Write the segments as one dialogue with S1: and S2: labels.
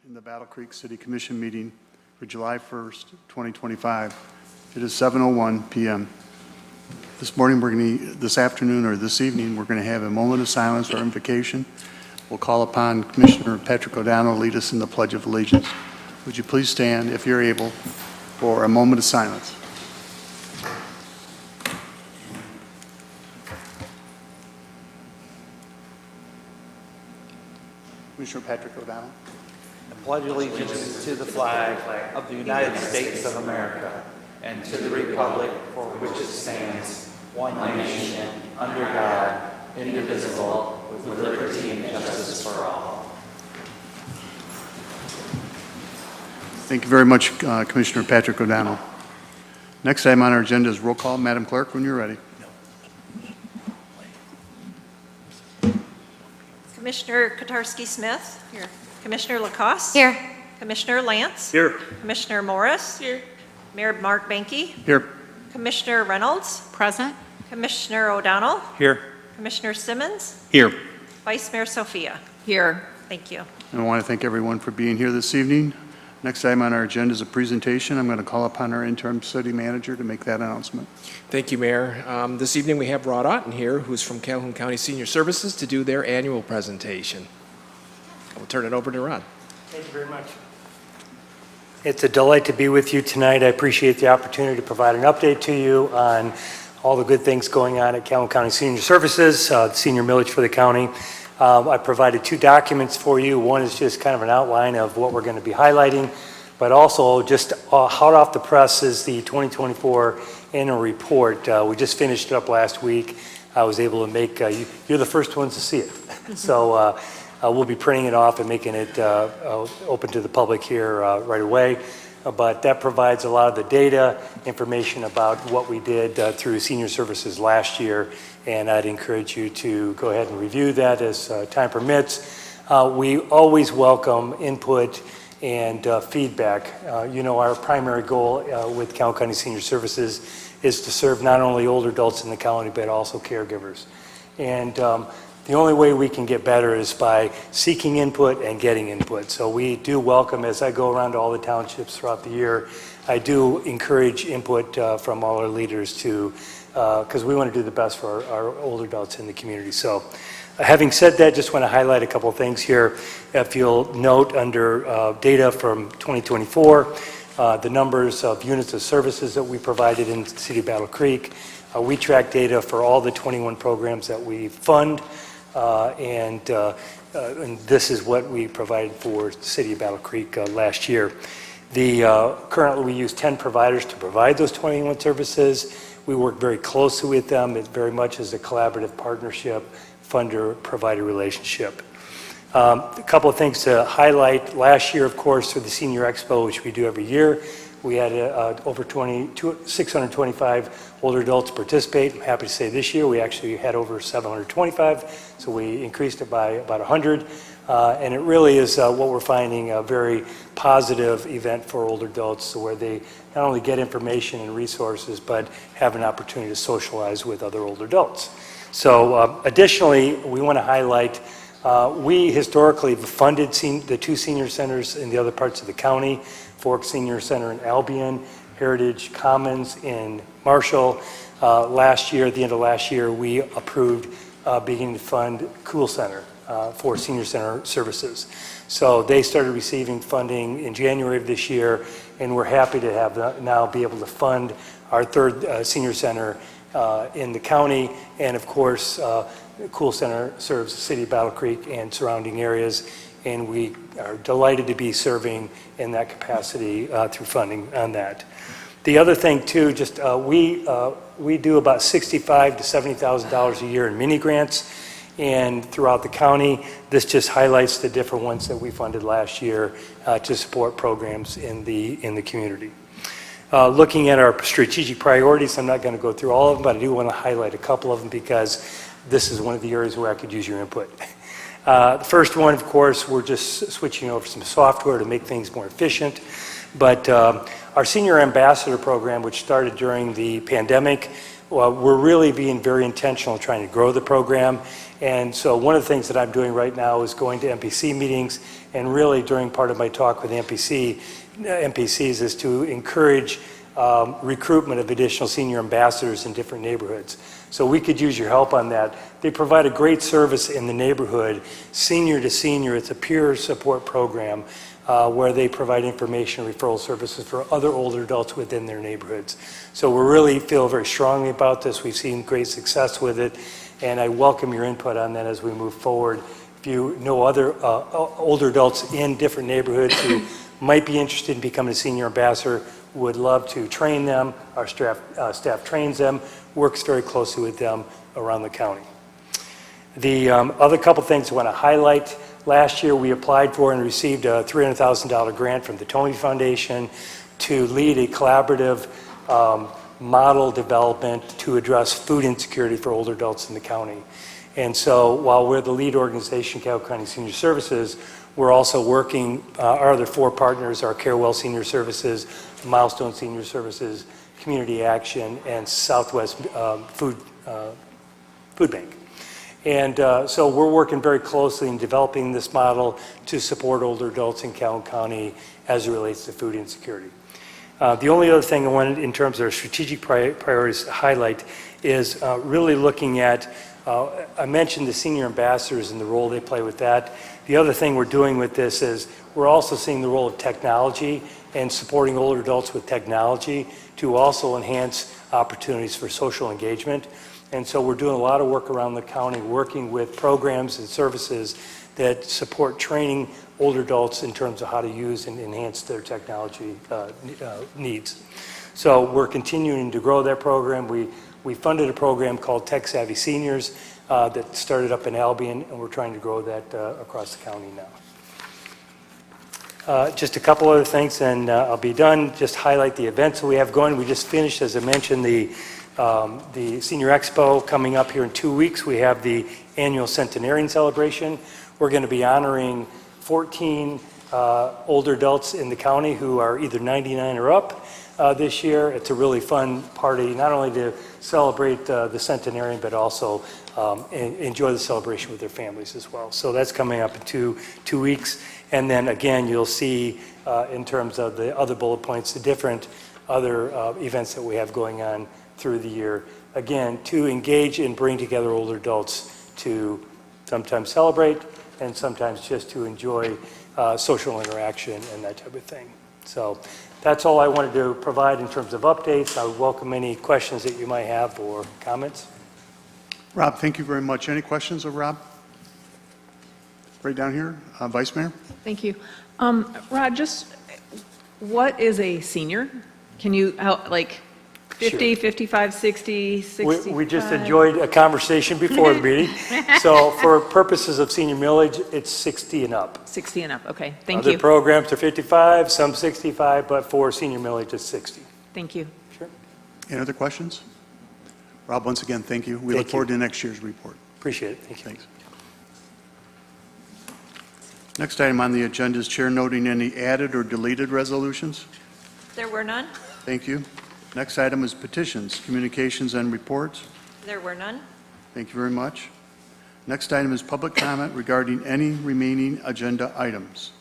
S1: in the Battle Creek City Commission meeting for July 1st, 2025. It is 7:01 p.m. This afternoon or this evening, we're going to have a moment of silence or invocation. We'll call upon Commissioner Patrick O'Donnell to lead us in the Pledge of Allegiance. Would you please stand, if you're able, for a moment of silence. Commissioner Patrick O'Donnell.
S2: I pledge allegiance to the flag of the United States of America and to the republic for which it stands, one nation, under God, indivisible, with liberty and justice for all.
S1: Thank you very much, Commissioner Patrick O'Donnell. Next item on our agenda is roll call. Madam Clerk, when you're ready.
S3: Commissioner Kotarski-Smith. Here. Commissioner Lacoste.
S4: Here.
S3: Commissioner Lance.
S1: Here.
S3: Commissioner Morris. Here. Mayor Mark Banke.
S1: Here.
S3: Commissioner Reynolds.
S4: Present.
S3: Commissioner O'Donnell.
S1: Here.
S3: Commissioner Simmons.
S1: Here.
S3: Vice Mayor Sophia.
S4: Here.
S3: Thank you.
S1: And I want to thank everyone for being here this evening. Next item on our agenda is a presentation. I'm going to call upon our interim city manager to make that announcement.
S5: Thank you, Mayor. This evening we have Rod Otten here, who's from Calhoun County Senior Services, to do their annual presentation. I will turn it over to Rod.
S6: Thank you very much. It's a delight to be with you tonight. I appreciate the opportunity to provide an update to you on all the good things going on at Calhoun County Senior Services, the senior millage for the county. I provided two documents for you. One is just kind of an outline of what we're going to be highlighting, but also just hot off the press is the 2024 annual report. We just finished it up last week. I was able to make, you're the first ones to see it. So we'll be printing it off and making it open to the public here right away. But that provides a lot of the data, information about what we did through senior services last year. And I'd encourage you to go ahead and review that as time permits. We always welcome input and feedback. You know, our primary goal with Calhoun County Senior Services is to serve not only older adults in the county, but also caregivers. And the only way we can get better is by seeking input and getting input. So we do welcome, as I go around to all the townships throughout the year, I do encourage input from all our leaders to, because we want to do the best for our older adults in the community. So having said that, just want to highlight a couple of things here. If you'll note under data from 2024, the numbers of units of services that we provided in the city of Battle Creek. We track data for all the 21 programs that we fund. And this is what we provided for the city of Battle Creek last year. Currently we use 10 providers to provide those 21 services. We work very closely with them. It very much is a collaborative partnership, funder-provider relationship. A couple of things to highlight. Last year, of course, through the Senior Expo, which we do every year, we had over 625 older adults participate. I'm happy to say this year we actually had over 725, so we increased it by about 100. And it really is what we're finding a very positive event for older adults, where they not only get information and resources, but have an opportunity to socialize with other older adults. So additionally, we want to highlight, we historically have funded the two senior centers in the other parts of the county, Fork Senior Center in Albion, Heritage Commons in Marshall. Last year, at the end of last year, we approved beginning to fund Cool Center for senior center services. So they started receiving funding in January of this year, and we're happy to have now be able to fund our third senior center in the county. And of course, Cool Center serves the city of Battle Creek and surrounding areas, and we are delighted to be serving in that capacity through funding on that. The other thing too, just we do about $65,000 to $70,000 a year in mini grants, and throughout the county. This just highlights the different ones that we funded last year to support programs in the community. Looking at our strategic priorities, I'm not going to go through all of them, but I do want to highlight a couple of them because this is one of the areas where I could use your input. The first one, of course, we're just switching over some software to make things more efficient. But our Senior Ambassador Program, which started during the pandemic, we're really being very intentional trying to grow the program. And so one of the things that I'm doing right now is going to MPC meetings, and really during part of my talk with MPCs is to encourage recruitment of additional senior ambassadors in different neighborhoods. So we could use your help on that. They provide a great service in the neighborhood, senior to senior. It's a peer support program where they provide information and referral services for other older adults within their neighborhoods. So we really feel very strongly about this. We've seen great success with it, and I welcome your input on that as we move forward. If you know other older adults in different neighborhoods who might be interested in becoming a senior ambassador, would love to train them. Our staff trains them, works very closely with them around the county. The other couple things I want to highlight. Last year we applied for and received a $300,000 grant from the Tony Foundation to lead a collaborative model development to address food insecurity for older adults in the county. And so while we're the lead organization, Calhoun County Senior Services, we're also working, our other 4 partners are Carewell Senior Services, Milestone Senior Services, Community Action, and Southwest Food Bank. And so we're working very closely in developing this model to support older adults in Calhoun County as it relates to food insecurity. The only other thing I wanted in terms of our strategic priorities to highlight is really looking at, I mentioned the senior ambassadors and the role they play with that. The other thing we're doing with this is we're also seeing the role of technology and supporting older adults with technology to also enhance opportunities for social engagement. And so we're doing a lot of work around the county, working with programs and services that support training older adults in terms of how to use and enhance their technology needs. So we're continuing to grow that program. We funded a program called Tech Savvy Seniors that started up in Albion, and we're trying to grow that across the county now. Just a couple other things, and I'll be done. Just highlight the events that we have going. We just finished, as I mentioned, the Senior Expo coming up here in 2 weeks. We have the annual centenarian celebration. We're going to be honoring 14 older adults in the county who are either 99 or up this year. It's a really fun party, not only to celebrate the centenarian, but also enjoy the celebration with their families as well. So that's coming up in two weeks. And then again, you'll see in terms of the other bullet points, the different other events that we have going on through the year. Again, to engage and bring together older adults to sometimes celebrate and sometimes just to enjoy social interaction and that type of thing. So that's all I wanted to provide in terms of updates. I would welcome any questions that you might have or comments.
S1: Rob, thank you very much. Any questions of Rob? Right down here, Vice Mayor?
S4: Thank you. Rod, just what is a senior? Can you, like 50,
S6: Sure.
S4: 55, 60, 65?
S6: We just enjoyed a conversation before the meeting. So for purposes of senior millage, it's 60 and up.
S4: 60 and up, okay. Thank
S6: Other
S4: you.
S6: programs are 55, some 65, but for senior millage, it's 60.
S4: Thank you.
S6: Sure.
S1: Any other questions? Rob, once again, thank you. We look
S6: Thank you.
S1: forward to next year's report.
S6: Appreciate it. Thank you.
S1: Thanks. Next item on the agenda is Chair noting any added or deleted resolutions.
S3: There were none.
S1: Thank you. Next item is petitions, communications, and reports.
S3: There were none.
S1: Thank you very much. Next item is public comment regarding any remaining agenda items.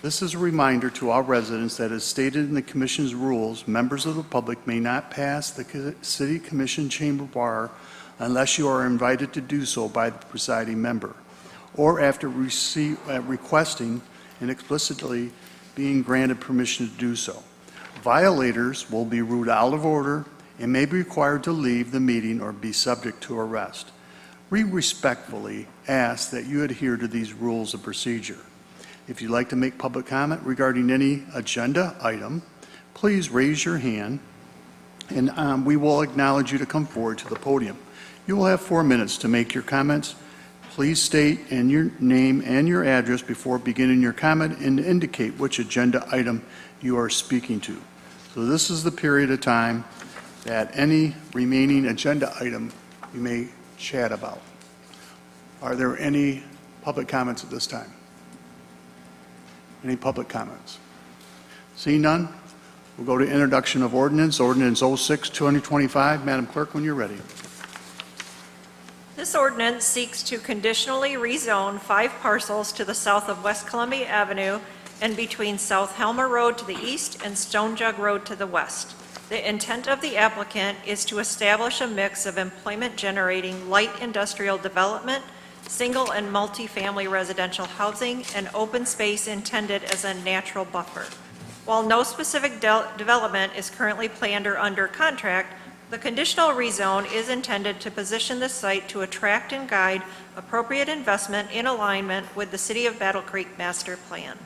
S1: This is a reminder to all residents that as stated in the Commission's rules, members of the public may not pass the City Commission chamber bar unless you are invited to do so by the presiding member, or after requesting and explicitly being granted permission to do so. Violators will be ruled out of order and may be required to leave the meeting or be subject to arrest. We respectfully ask that you adhere to these rules of procedure. If you'd like to make public comment regarding any agenda item, please raise your hand and we will acknowledge you to come forward to the podium. You will have 4 minutes to make your comments. Please state your name and your address before beginning your comment and indicate which agenda item you are speaking to. So this is the period of time that any remaining agenda item you may chat about. Are there any public comments at this time? Any public comments? Seeing none, we'll go to introduction of ordinance 06-2025. Madam Clerk, when you're ready.
S3: This ordinance seeks to conditionally rezone 5 parcels to the south of West Columbia Avenue and between South Helmer Road to the east and Stone Jug Road to the west. The intent of the applicant is to establish a mix of employment-generating light industrial development, single and multi-family residential housing, and open space intended as a natural buffer. While no specific development is currently planned or under contract, the conditional rezone is intended to position the site to attract and guide appropriate investment in alignment with the City of Battle Creek Master Plan.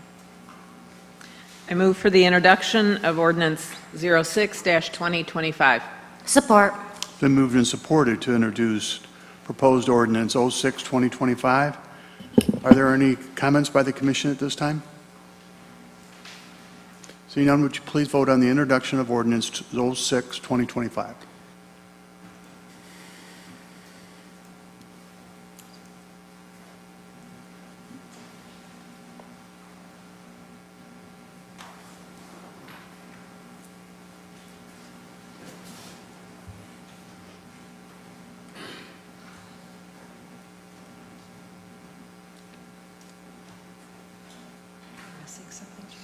S4: I move for the introduction of ordinance 06-2025.
S7: Support.
S1: Been moved and supported to introduce proposed ordinance 06-2025. Are there any comments by the commission at this time? Seeing none, would you please vote on the introduction of ordinance 06-2025?
S3: Missing something, Chad?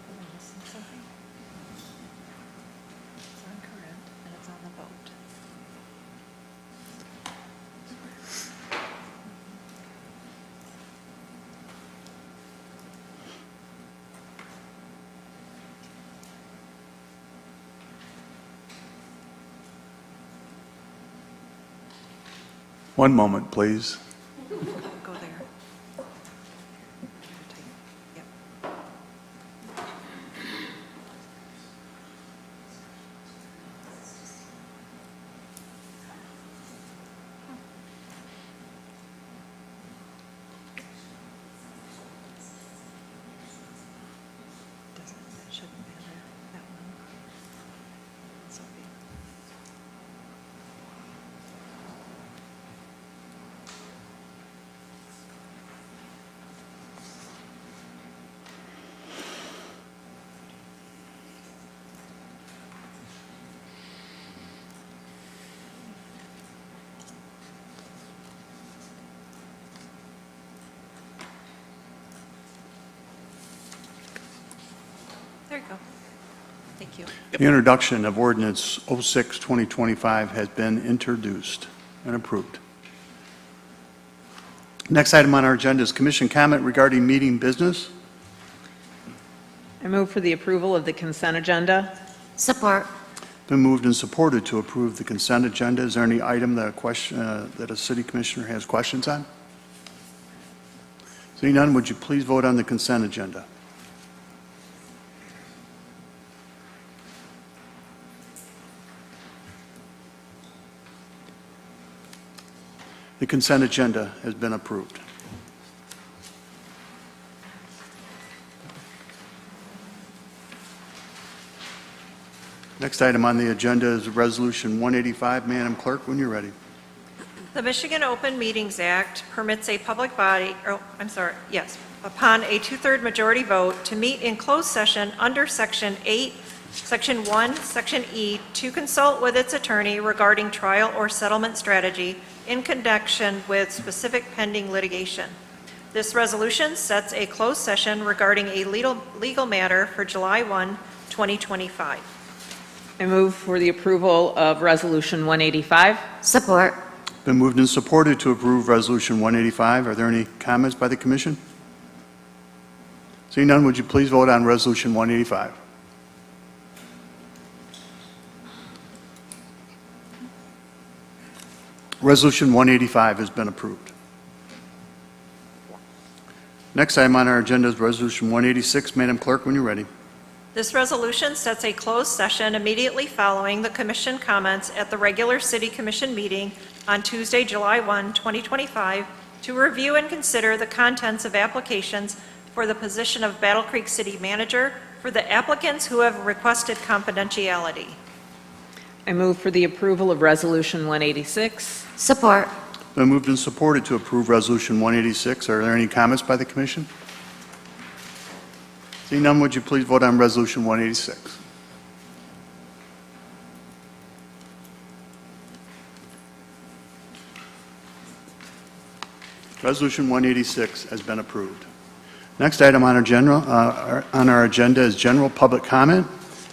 S3: Am I missing something? It's on current and it's on the vote.
S1: One moment, please.
S3: Go there. Yep. It shouldn't be there, that one. It's okay. There you go. Thank you.
S1: The introduction of ordinance 06-2025 has been introduced and approved. Next item on our agenda is commission comment regarding meeting business.
S4: I move for the approval of the consent agenda.
S7: Support.
S1: Been moved and supported to approve the consent agenda. Is there any item that a city commissioner has questions on? Seeing none, would you please vote on the consent agenda? The consent agenda has been approved. Next item on the agenda is Resolution 185. Madam Clerk, when you're ready.
S3: The Michigan Open Meetings Act permits a public body, upon a 2/3 majority vote to meet in closed session under Section 8, Section 1, Section E, to consult with its attorney regarding trial or settlement strategy in connection with specific pending litigation. This resolution sets a closed session regarding a legal matter for July 1, 2025.
S4: I move for the approval of Resolution 185.
S7: Support.
S1: Been moved and supported to approve Resolution 185. Are there any comments by the commission? Seeing none, would you please vote on Resolution 185? Resolution 185 has been approved. Next item on our agenda is Resolution 186. Madam Clerk, when you're ready.
S3: This resolution sets a closed session immediately following the commission comments at the regular city commission meeting on Tuesday, July 1, 2025, to review and consider the contents of applications for the position of Battle Creek City Manager for the applicants who have requested confidentiality.
S4: I move for the approval of Resolution 186.
S7: Support.
S1: Been moved and supported to approve Resolution 186. Are there any comments by the commission? Seeing none, would you please vote on Resolution 186? Resolution 186 has been approved. Next item on our agenda is general public comment.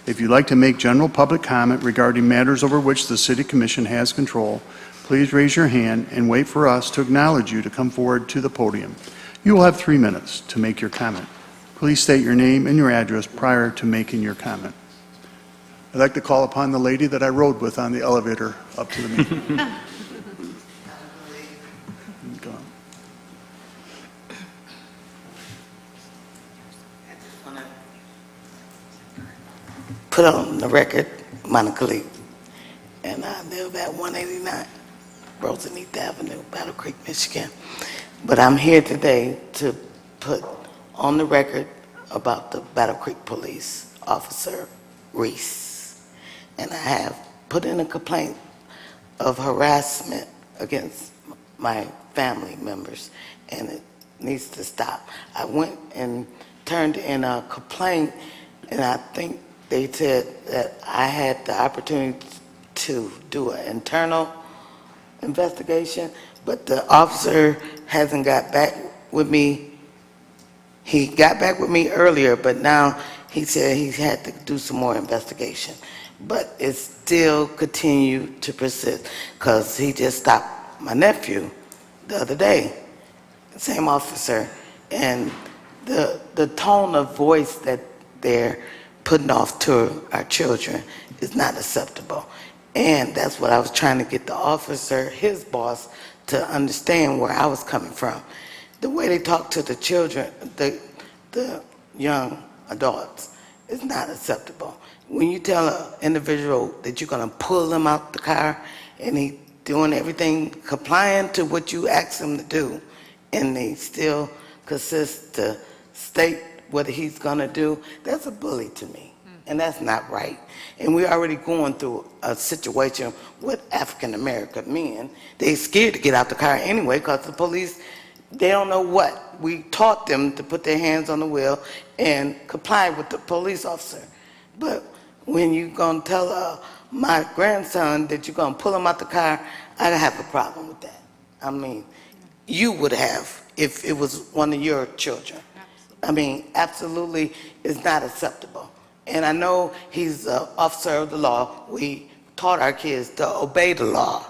S1: If you'd like to make general public comment regarding matters over which the City Commission has control, please raise your hand and wait for us to acknowledge you to come forward to the podium. You will have 3 minutes to make your comment. Please state your name and your address prior to making your comment. I'd like to call upon the lady that I rode with on the elevator up to the meeting. Go on.
S8: Put on the record, Monica Lee, and I live at 189 Roseneath Avenue, Battle Creek, Michigan. But I'm here today to put on the record about the Battle Creek Police Officer Reese. And I have put in a complaint of harassment against my family members, and it needs to stop. I went and turned in a complaint, and I think they said that I had the opportunity to do an internal investigation, but the officer hasn't got back with me. He got back with me earlier, but now he said he had to do some more investigation. But it still continued to persist because he just stopped my nephew the other day, same officer, and the tone of voice that they're putting off to our children is not acceptable. And that's what I was trying to get the officer, his boss, to understand where I was coming from. The way they talk to the children, the young adults, is not acceptable. When you tell an individual that you're gonna pull them out the car and he doing everything compliant to what you ask him to do, and they still consist to state what he's gonna do, that's a bully to me, and that's not right. And we're already going through a situation with African American men. They're scared to get out the car anyway because the police, they don't know what. We taught them to put their hands on the wheel and comply with the police officer. But when you're gonna tell my grandson that you're gonna pull him out the car, I have a problem with that. I mean, you would have if it was one of your children. I mean, absolutely is not acceptable. And I know he's an officer of the law. We taught our kids to obey the law.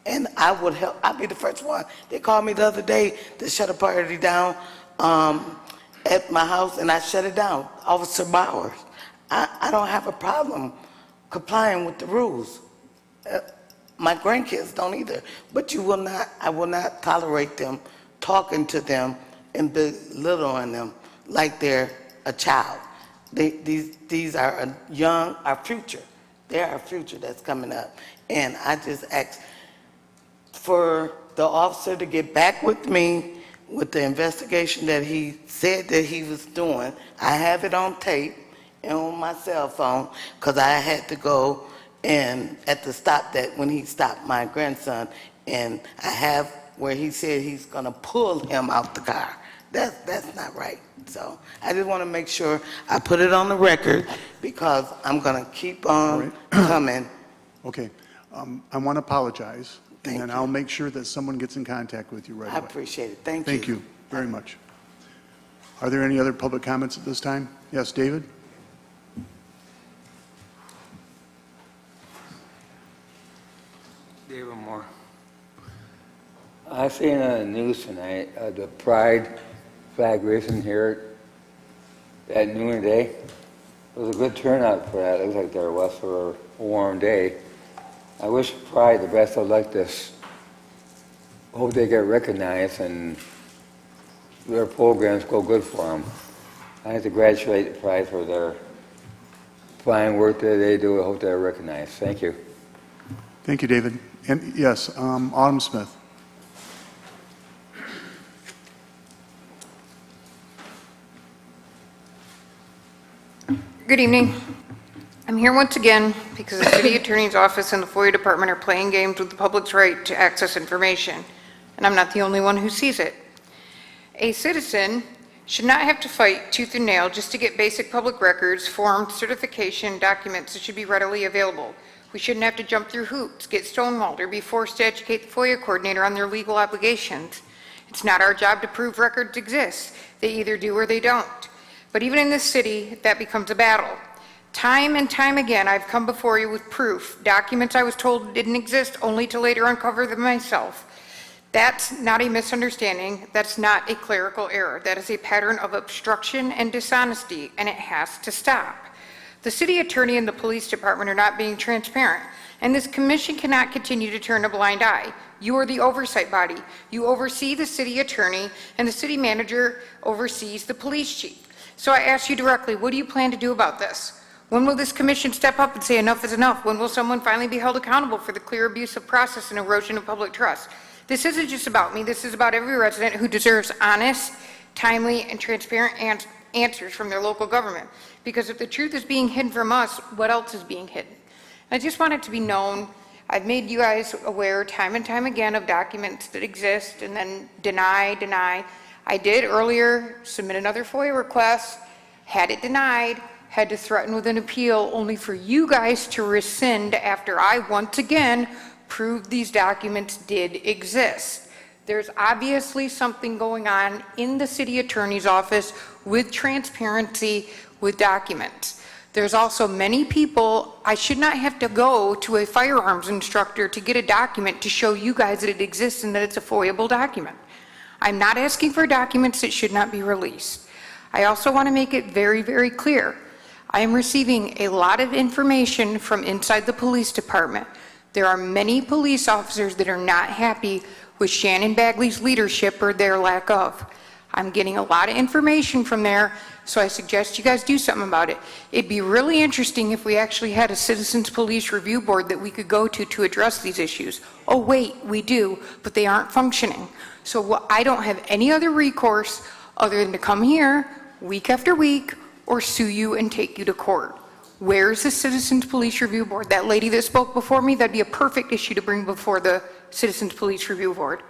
S8: And I would help, I'd be the first one. They called me the other day to shut a party down at my house, and I shut it down. Officer Bowers. I don't have a problem complying with the rules. My grandkids don't either. But I will not tolerate them talking to them and belittling them like they're a child. These are our future. They're our future that's coming up. And I just ask for the officer to get back with me with the investigation that he said that he was doing. I have it on tape and on my cell phone because I had to go and at the stop that when he stopped my grandson, and I have where he said he's gonna pull him out the car. That's not right. So I just want to make sure I put it on the record because I'm going to keep on coming.
S1: Okay. I want to apologize,
S8: Thank
S1: and then
S8: you.
S1: I'll make sure that someone gets in contact with you right
S8: I
S1: away.
S8: appreciate it. Thank you.
S1: Thank you very much. Are there any other public comments at this time? Yes, David?
S9: David Moore. I seen on the news tonight the Pride flag raising here at noon today. It was a good turnout for that. It looks like there was for a warm day. I wish Pride the best of luck this. Hope they get recognized and their programs go good for them. I have to congratulate Pride for their fine work that they do. I hope they're recognized. Thank you.
S1: Thank you, David. And yes, Autumn Smith.
S10: Good evening. I'm here once again because the city attorney's office and the FOIA department are playing games with the public's right to access information, and I'm not the only one who sees it. A citizen should not have to fight tooth and nail just to get basic public records, forms, certification, documents that should be readily available. We shouldn't have to jump through hoops, get stonewalled, or be forced to educate the FOIA coordinator on their legal obligations. It's not our job to prove records exist. They either do or they don't. But even in this city, that becomes a battle. Time and time again, I've come before you with proof, documents I was told didn't exist, only to later uncover them myself. That's not a misunderstanding. That's not a clerical error. That is a pattern of obstruction and dishonesty, and it has to stop. The city attorney and the police department are not being transparent, and this commission cannot continue to turn a blind eye. You are the oversight body. You oversee the city attorney, and the city manager oversees the police chief. So I ask you directly, what do you plan to do about this? When will this commission step up and say enough is enough? When will someone finally be held accountable for the clear abuse of process and erosion of public trust? This isn't just about me. This is about every resident who deserves honest, timely, and transparent answers from their local government. Because if the truth is being hidden from us, what else is being hidden? I just want it to be known, I've made you guys aware time and time again of documents that exist and then deny. I did earlier submit another FOIA request, had it denied, had to threaten with an appeal only for you guys to rescind after I once again proved these documents did exist. There's obviously something going on in the city attorney's office with transparency with documents. There's also many people, I should not have to go to a firearms instructor to get a document to show you guys that it exists and that it's a FOIA-able document. I'm not asking for documents that should not be released. I also want to make it very, very clear. I am receiving a lot of information from inside the police department. There are many police officers that are not happy with Shannon Bagley's leadership or their lack of. I'm getting a lot of information from there, so I suggest you guys do something about it. It'd be really interesting if we actually had a Citizens Police Review Board that we could go to address these issues. Oh wait, we do, but they aren't functioning. So I don't have any other recourse other than to come here week after week or sue you and take you to court. Where's the Citizens Police Review Board? That lady that spoke before me, that'd be a perfect issue to bring before the Citizens Police Review Board.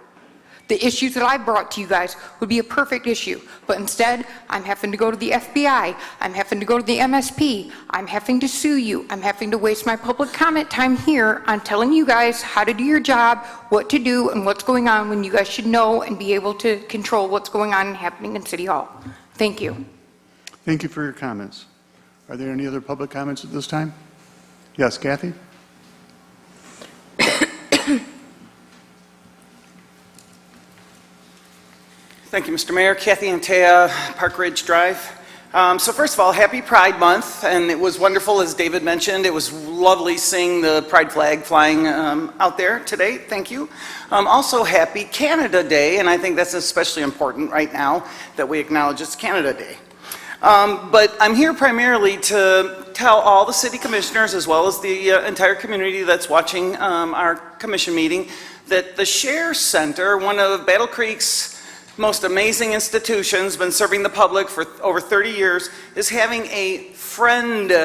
S10: The issues that I brought to you guys would be a perfect issue, but instead, I'm having to go to the FBI, I'm having to go to the MSP, I'm having to sue you, I'm having to waste my public comment time here on telling you guys how to do your job, what to do, and what's going on when you guys should know and be able to control what's going on and happening in City Hall. Thank you.
S1: Thank you for your comments. Are there any other public comments at this time? Yes, Kathy?
S11: Thank you, Mr. Mayor. Kathy Antea, Park Ridge Drive. So first of all, happy Pride Month, and it was wonderful, as David mentioned. It was lovely seeing the Pride flag flying out there today. Thank you. Also, happy Canada Day, and I think that's especially important right now that we acknowledge it's Canada Day. But I'm here primarily to tell all the city commissioners, as well as the entire community that's watching our commission meeting, that the Share Center, one of Battle Creek's most amazing institutions, been serving the public for over 30 years, is having a friend-raiser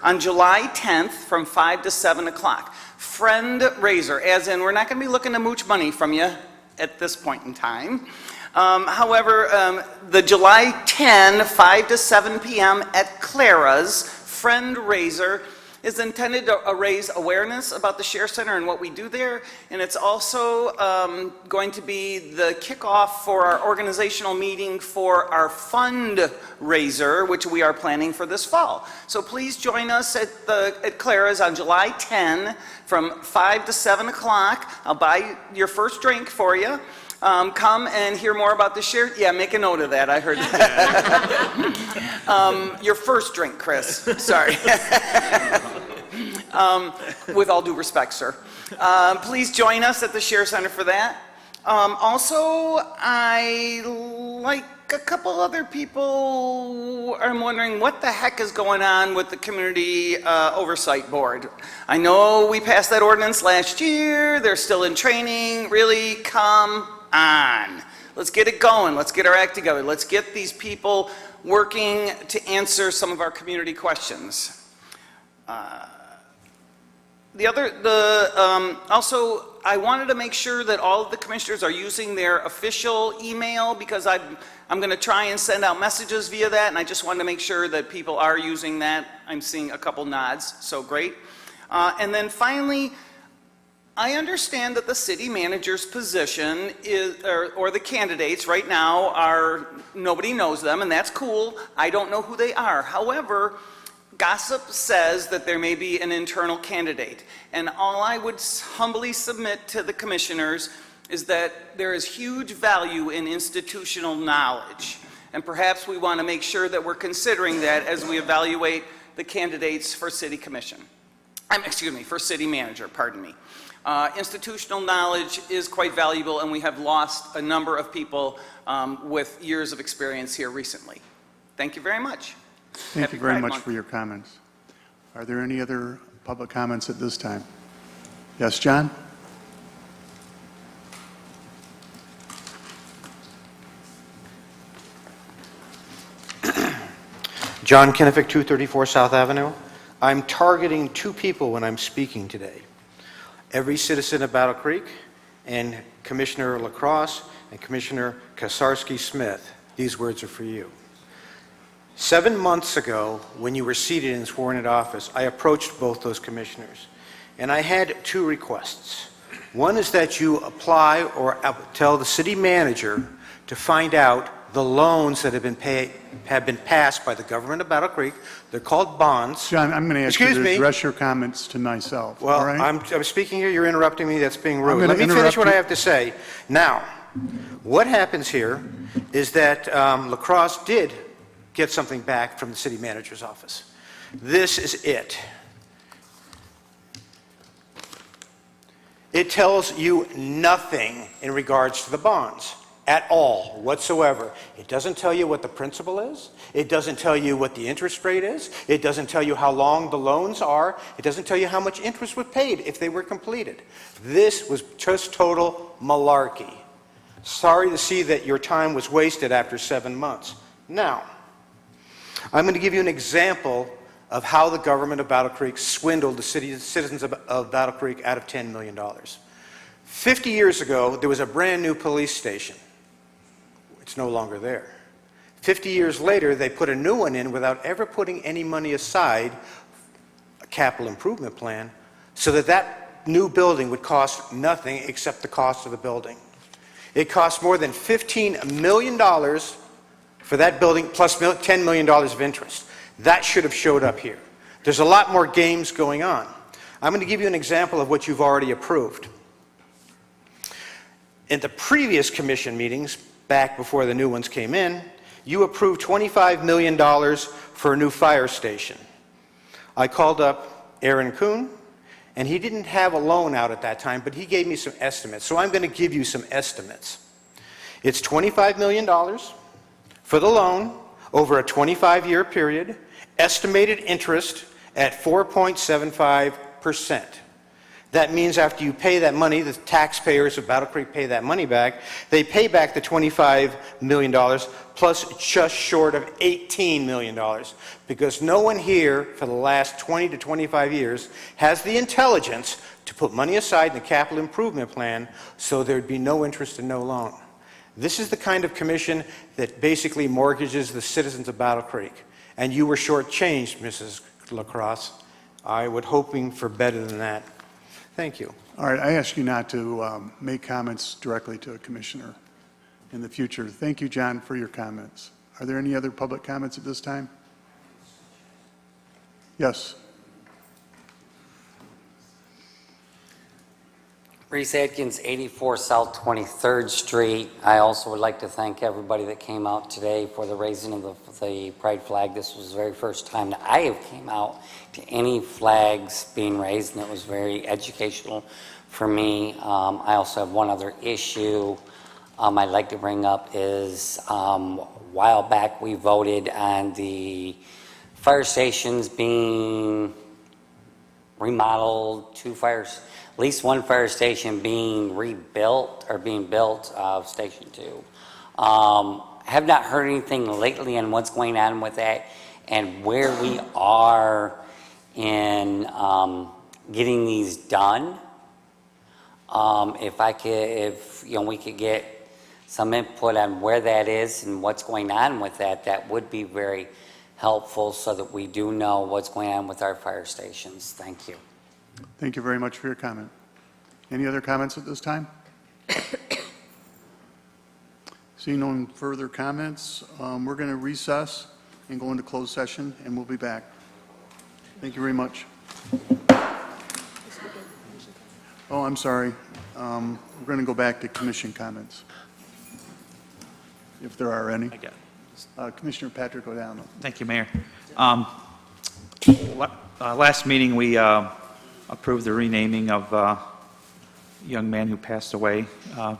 S11: on July 10th from 5 to 7 o'clock. Friend-raiser, as in we're not going to be looking to mooch money from you at this point in time. However, the July 10, 5 to 7 p.m. at Clara's Friend-Raiser is intended to raise awareness about the Share Center and what we do there, and it's also going to be the kickoff for our organizational meeting for our fundraiser, which we are planning for this fall. So please join us at Clara's on July 10 from 5 to 7 o'clock. I'll buy your first drink for you. Come and hear more about the Share. Yeah, make a note of that. I heard that. Your first drink, Chris. Sorry. With all due respect, sir. Please join us at the Share Center for that. Also, I, like a couple other people, I'm wondering what the heck is going on with the Community Oversight Board. I know we passed that ordinance last year. They're still in training. Really, come on. Let's get it going. Let's get our act together. Let's get these people working to answer some of our community questions. Also, I wanted to make sure that all of the commissioners are using their official email, because I'm going to try and send out messages via that, and I just wanted to make sure that people are using that. I'm seeing a couple nods, so great. And then finally, I understand that the city manager's position is, or the candidates right now are, nobody knows them, and that's cool. I don't know who they are. However, gossip says that there may be an internal candidate, and all I would humbly submit to the commissioners is that there is huge value in institutional knowledge, and perhaps we want to make sure that we're considering that as we evaluate the candidates for city commission. Excuse me, for city manager, pardon me. Institutional knowledge is quite valuable, and we have lost a number of people with years of experience here recently. Thank you very much.
S1: Thank you very much for your comments. Are there any other public comments at this time? Yes, John?
S12: John Kinnifick, 234 South Avenue. I'm targeting two people when I'm speaking today. Every citizen of Battle Creek and Commissioner LaCrosse and Commissioner Kasarski-Smith. These words are for you. 7 months ago, when you were seated and sworn into office, I approached both those commissioners, and I had two requests. One is that you apply or tell the city manager to find out the loans that have been passed by the government of Battle Creek. They're called bonds.
S1: John, I'm going to ask you to address your comments to myself.
S12: Well,
S1: all right?
S12: I'm speaking here. You're interrupting me. That's being rude. Let me
S1: interrupt
S12: finish what
S1: you.
S12: I have to say. Now, what happens here is that LaCrosse did get something back from the city manager's office. This is it. It tells you nothing in regards to the bonds at all whatsoever. It doesn't tell you what the principal is. It doesn't tell you what the interest rate is. It doesn't tell you how long the loans are. It doesn't tell you how much interest was paid if they were completed. This was just total malarkey. Sorry to see that your time was wasted after 7 months. Now, I'm going to give you an example of how the government of Battle Creek swindled the citizens of Battle Creek out of $10 million. 50 years ago, there was a brand new police station. It's no longer there. 50 years later, they put a new one in without ever putting any money aside, a capital improvement plan, so that that new building would cost nothing except the cost of the building. It cost more than $15 million for that building, plus $10 million of interest. That should have showed up here. There's a lot more games going on. I'm going to give you an example of what you've already approved. In the previous commission meetings, back before the new ones came in, you approved $25 million for a new fire station. I called up Aaron Kuhn, and he didn't have a loan out at that time, but he gave me some estimates. So I'm going to give you some estimates. It's $25 million for the loan over a 25-year period, estimated interest at 4.75%. That means after you pay that money, the taxpayers of Battle Creek pay that money back. They pay back the $25 million plus just short of $18 million, because no one here for the last 20 to 25 years has the intelligence to put money aside in the capital improvement plan so there'd be no interest and no loan. This is the kind of commission that basically mortgages the citizens of Battle Creek. And you were shortchanged, Mrs. LaCrosse. I was hoping for better than that. Thank you.
S1: All right, I ask you not to make comments directly to a commissioner in the future. Thank you, John, for your comments. Are there any other public comments at this time? Yes.
S13: Reese Atkins, 84 South 23rd Street. I also would like to thank everybody that came out today for the raising of the pride flag. This was the very first time that I have came out to any flags being raised, and it was very educational for me. I also have one other issue I'd like to bring up is a while back we voted on the fire stations being remodeled, at least one fire station being rebuilt or being built of Station 2. Have not heard anything lately on what's going on with that and where we are in getting these done. If we could get some input on where that is and what's going on with that, that would be very helpful so that we do know what's going on with our fire stations. Thank you.
S1: Thank you very much for your comment. Any other comments at this time? Seeing no further comments, we're going to recess and go into closed session, and we'll be back. Thank you very much. Oh, I'm sorry. We're going to go back to commission comments, if there are any. Commissioner Patrick O'Donnell.
S2: Thank you, Mayor. Last meeting, we approved the renaming of a young man who passed away.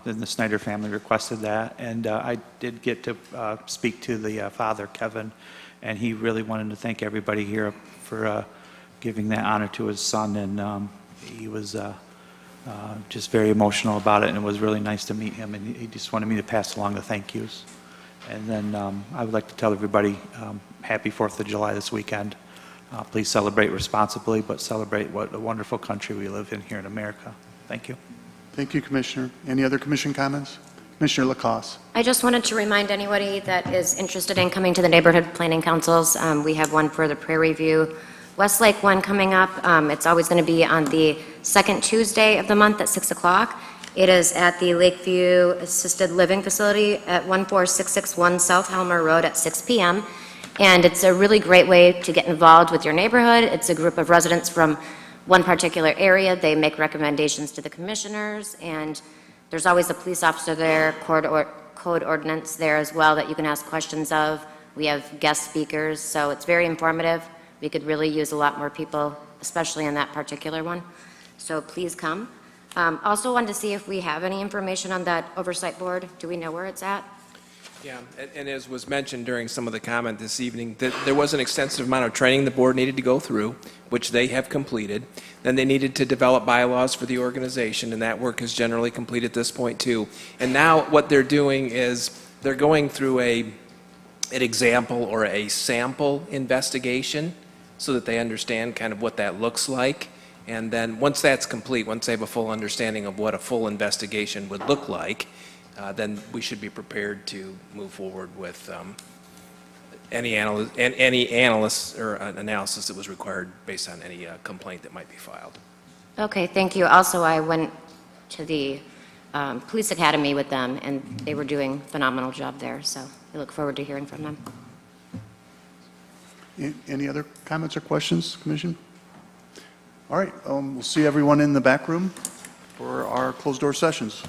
S2: Then the Snyder family requested that, and I did get to speak to the father, Kevin, and he really wanted to thank everybody here for giving that honor to his son, and he was just very emotional about it, and it was really nice to meet him, and he just wanted me to pass along the thank yous. And then I would like to tell everybody happy 4th of July this weekend. Please celebrate responsibly, but celebrate what a wonderful country we live in here in America. Thank you.
S1: Thank you, Commissioner. Any other commission comments? Commissioner Lacoste.
S7: I just wanted to remind anybody that is interested in coming to the neighborhood planning councils, we have one for the Prairie View Westlake one coming up. It's always going to be on the second Tuesday of the month at 6 o'clock. It is at the Lakeview Assisted Living Facility at 14661 South Helmer Road at 6 p.m. And it's a really great way to get involved with your neighborhood. It's a group of residents from one particular area. They make recommendations to the commissioners, and there's always a police officer there, code ordinance there as well that you can ask questions of. We have guest speakers, so it's very informative. We could really use a lot more people, especially in that particular one. So please come. Also wanted to see if we have any information on that oversight board. Do we know where it's at?
S5: Yeah, and as was mentioned during some of the comment this evening, that there was an extensive amount of training the board needed to go through, which they have completed. Then they needed to develop bylaws for the organization, and that work is generally complete at this point too. And now what they're doing is they're going through an example or a sample investigation so that they understand kind of what that looks like. And then once that's complete, once they have a full understanding of what a full investigation would look like, then we should be prepared to move forward with any analysis or analysis that was required based on any complaint that might be filed.
S7: Okay, thank you. Also, I went to the police academy with them, and they were doing a phenomenal job there, so I look forward to hearing from them.
S1: Any other comments or questions, Commission? All right, we'll see everyone in the back room for our closed-door sessions.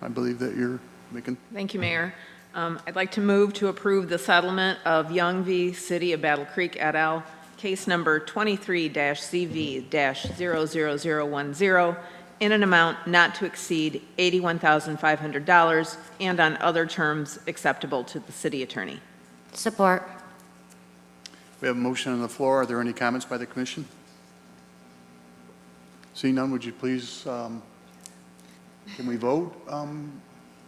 S1: I believe that you're making,
S4: Thank you, Mayor. I'd like to move to approve the settlement of Young v. City of Battle Creek et al., case number 23-CV-00010, in an amount not to exceed $81,500 and on other terms acceptable to the city attorney.
S7: Support.
S1: we have a motion on the floor. Are there any comments by the commission? Seeing none, would you please, can we vote?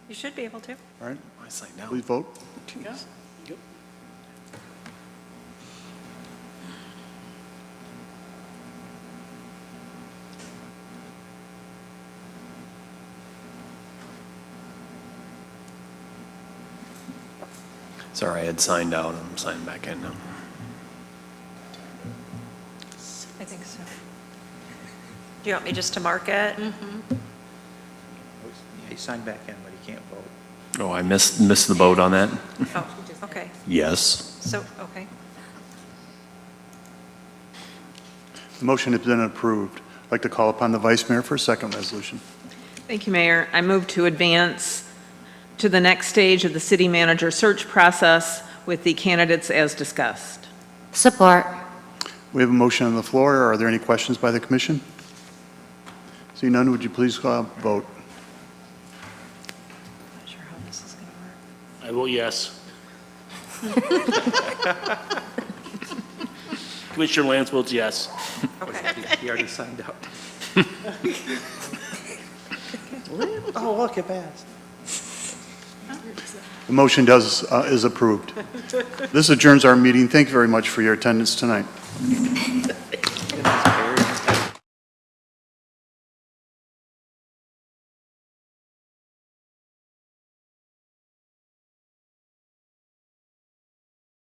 S3: You should be able to.
S1: All right,
S5: I signed out.
S1: please vote.
S14: Sorry, I had signed out. I'm signing back in now.
S3: I think so. Do you want me just to mark it?
S2: Yeah, he signed back in, but he can't vote.
S14: Oh, I missed the boat on that?
S3: Oh, okay.
S14: Yes.
S3: So, okay.
S1: The motion has been approved. I'd like to call upon the vice mayor for a second resolution.
S4: Thank you, Mayor. I move to advance to the next stage of the city manager search process with the candidates as discussed.
S7: Support.
S1: We have a motion on the floor. Are there any questions by the commission? Seeing none, would you please vote?
S3: Not sure how this is going to work.
S15: I vote yes. Commissioner Lance votes yes.
S3: Okay.
S2: He already signed out. Oh, look, it passed.
S1: The motion is approved. This adjourns our meeting. Thank you very much for your attendance tonight.
S2: Goodness